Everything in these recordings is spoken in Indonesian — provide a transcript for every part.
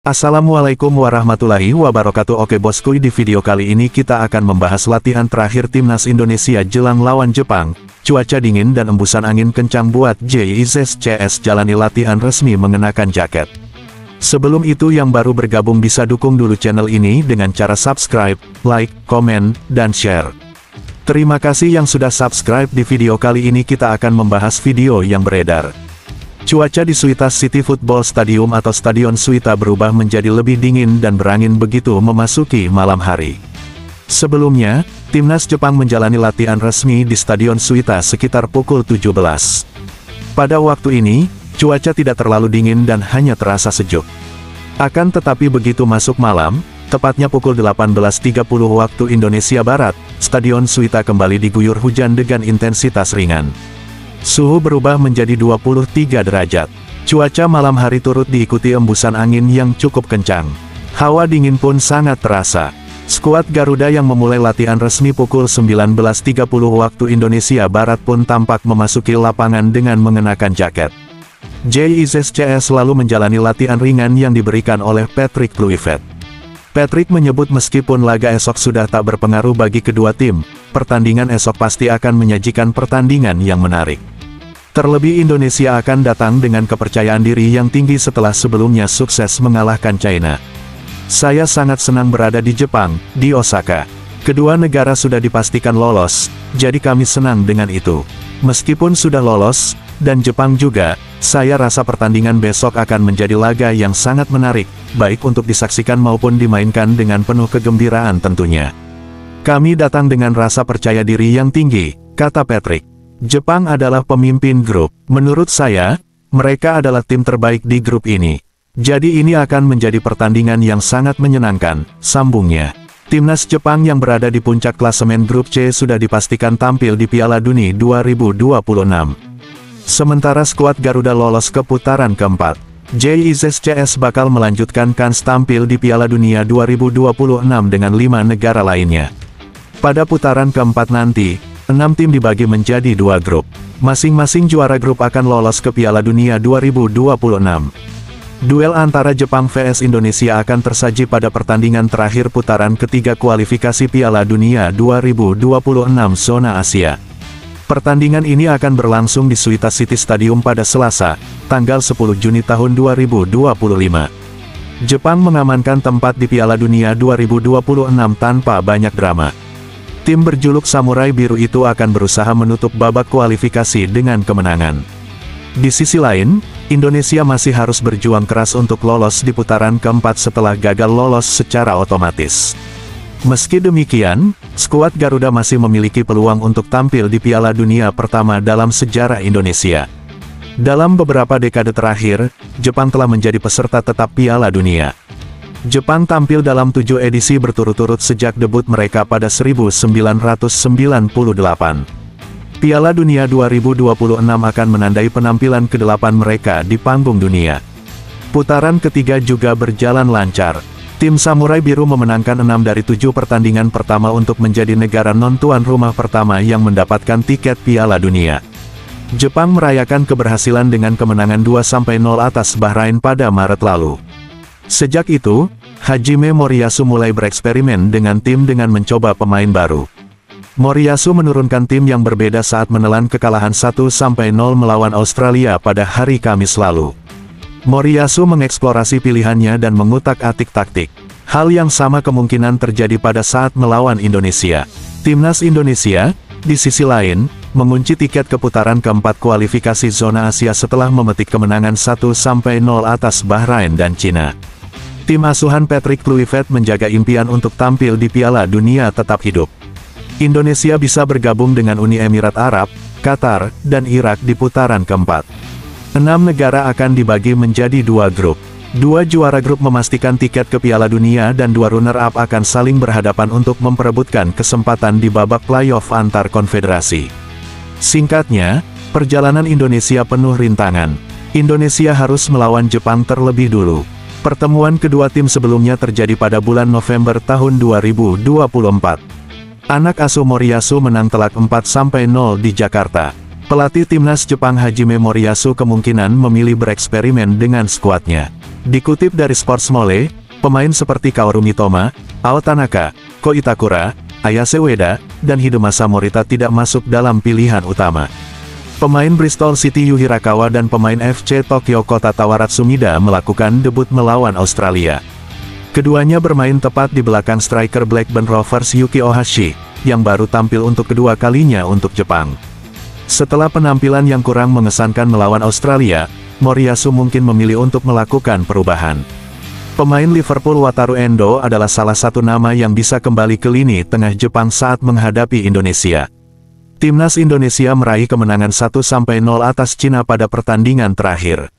Assalamualaikum warahmatullahi wabarakatuh. Oke bosku, di video kali ini kita akan membahas latihan terakhir Timnas Indonesia jelang lawan Jepang. Cuaca dingin dan embusan angin kencang buat JIZS jalani latihan resmi mengenakan jaket. Sebelum itu yang baru bergabung bisa dukung dulu channel ini dengan cara subscribe, like, komen, dan share. Terima kasih yang sudah subscribe. Di video kali ini kita akan membahas video yang beredar. Cuaca di Suita City Football Stadium atau Stadion Suita berubah menjadi lebih dingin dan berangin begitu memasuki malam hari. Sebelumnya, Timnas Jepang menjalani latihan resmi di Stadion Suita sekitar pukul 17. Pada waktu ini, cuaca tidak terlalu dingin dan hanya terasa sejuk. Akan tetapi begitu masuk malam, tepatnya pukul 18.30 waktu Indonesia Barat, Stadion Suita kembali diguyur hujan dengan intensitas ringan. Suhu berubah menjadi 23 derajat. Cuaca malam hari turut diikuti embusan angin yang cukup kencang. Hawa dingin pun sangat terasa. Skuad Garuda yang memulai latihan resmi pukul 19.30 waktu Indonesia Barat pun tampak memasuki lapangan dengan mengenakan jaket. JIZS lalu menjalani latihan ringan yang diberikan oleh Patrick Kluivert. Patrick menyebut meskipun laga esok sudah tak berpengaruh bagi kedua tim, pertandingan esok pasti akan menyajikan pertandingan yang menarik. Terlebih Indonesia akan datang dengan kepercayaan diri yang tinggi setelah sebelumnya sukses mengalahkan China. Saya sangat senang berada di Jepang, di Osaka. Kedua negara sudah dipastikan lolos, jadi kami senang dengan itu. Meskipun sudah lolos, dan Jepang juga, saya rasa pertandingan besok akan menjadi laga yang sangat menarik, baik untuk disaksikan maupun dimainkan dengan penuh kegembiraan tentunya. Kami datang dengan rasa percaya diri yang tinggi, kata Patrick. Jepang adalah pemimpin grup. Menurut saya, mereka adalah tim terbaik di grup ini. Jadi ini akan menjadi pertandingan yang sangat menyenangkan, sambungnya. Timnas Jepang yang berada di puncak klasemen grup C sudah dipastikan tampil di Piala Dunia 2026. Sementara skuad Garuda lolos ke putaran keempat. JIZS bakal melanjutkan kans tampil di Piala Dunia 2026 dengan 5 negara lainnya. Pada putaran keempat nanti, 6 tim dibagi menjadi 2 grup. Masing-masing juara grup akan lolos ke Piala Dunia 2026. Duel antara Jepang vs Indonesia akan tersaji pada pertandingan terakhir putaran ketiga kualifikasi Piala Dunia 2026 zona Asia. Pertandingan ini akan berlangsung di Suita City Stadium pada Selasa, tanggal 10 Juni tahun 2025. Jepang mengamankan tempat di Piala Dunia 2026 tanpa banyak drama. Tim berjuluk Samurai Biru itu akan berusaha menutup babak kualifikasi dengan kemenangan. Di sisi lain, Indonesia masih harus berjuang keras untuk lolos di putaran keempat setelah gagal lolos secara otomatis. Meski demikian, skuad Garuda masih memiliki peluang untuk tampil di Piala Dunia pertama dalam sejarah Indonesia. Dalam beberapa dekade terakhir, Jepang telah menjadi peserta tetap Piala Dunia. Jepang tampil dalam 7 edisi berturut-turut sejak debut mereka pada 1998. Piala Dunia 2026 akan menandai penampilan ke-8 mereka di panggung dunia. Putaran ketiga juga berjalan lancar. Tim Samurai Biru memenangkan 6 dari 7 pertandingan pertama untuk menjadi negara non-tuan rumah pertama yang mendapatkan tiket Piala Dunia. Jepang merayakan keberhasilan dengan kemenangan 2-0 atas Bahrain pada Maret lalu. Sejak itu, Hajime Moriyasu mulai bereksperimen dengan tim dengan mencoba pemain baru. Moriyasu menurunkan tim yang berbeda saat menelan kekalahan 1-0 melawan Australia pada hari Kamis lalu. Moriyasu mengeksplorasi pilihannya dan mengutak-atik taktik. Hal yang sama kemungkinan terjadi pada saat melawan Indonesia. Timnas Indonesia, di sisi lain, mengunci tiket ke putaran keempat kualifikasi zona Asia setelah memetik kemenangan 1-0 atas Bahrain dan Cina. Tim asuhan Patrick Kluivert menjaga impian untuk tampil di Piala Dunia tetap hidup. Indonesia bisa bergabung dengan Uni Emirat Arab, Qatar, dan Irak di putaran keempat. 6 negara akan dibagi menjadi 2 grup. 2 juara grup memastikan tiket ke Piala Dunia dan 2 runner-up akan saling berhadapan untuk memperebutkan kesempatan di babak playoff antar konfederasi. Singkatnya, perjalanan Indonesia penuh rintangan. Indonesia harus melawan Jepang terlebih dulu. Pertemuan kedua tim sebelumnya terjadi pada bulan November tahun 2024. Anak asuh Moriyasu menang telak 4-0 di Jakarta. Pelatih timnas Jepang Hajime Moriyasu kemungkinan memilih bereksperimen dengan skuadnya. Dikutip dari Sports Mole, pemain seperti Kaoru Mitoma, Ao Tanaka, Ko Itakura, Ayase Ueda, dan Hidemasa Morita tidak masuk dalam pilihan utama. Pemain Bristol City Yu Hirakawa dan pemain FC Tokyo Kota Tawarat Sumida melakukan debut melawan Australia. Keduanya bermain tepat di belakang striker Blackburn Rovers Yuki Ohashi, yang baru tampil untuk kedua kalinya untuk Jepang. Setelah penampilan yang kurang mengesankan melawan Australia, Moriyasu mungkin memilih untuk melakukan perubahan. Pemain Liverpool Wataru Endo adalah salah satu nama yang bisa kembali ke lini tengah Jepang saat menghadapi Indonesia. Timnas Indonesia meraih kemenangan 1-0 atas Cina pada pertandingan terakhir.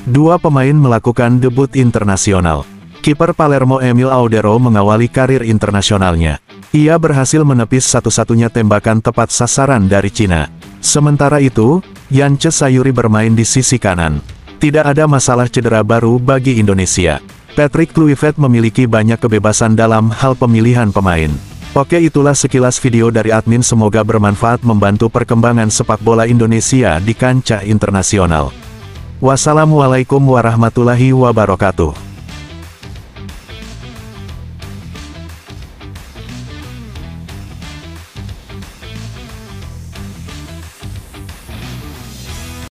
Dua pemain melakukan debut internasional. Kiper Palermo Emil Audero mengawali karir internasionalnya. Ia berhasil menepis satu-satunya tembakan tepat sasaran dari Cina. Sementara itu, Yance Sayuri bermain di sisi kanan. Tidak ada masalah cedera baru bagi Indonesia. Patrick Kluivert memiliki banyak kebebasan dalam hal pemilihan pemain. Oke, itulah sekilas video dari admin, semoga bermanfaat membantu perkembangan sepak bola Indonesia di kancah internasional. Wassalamualaikum warahmatullahi wabarakatuh.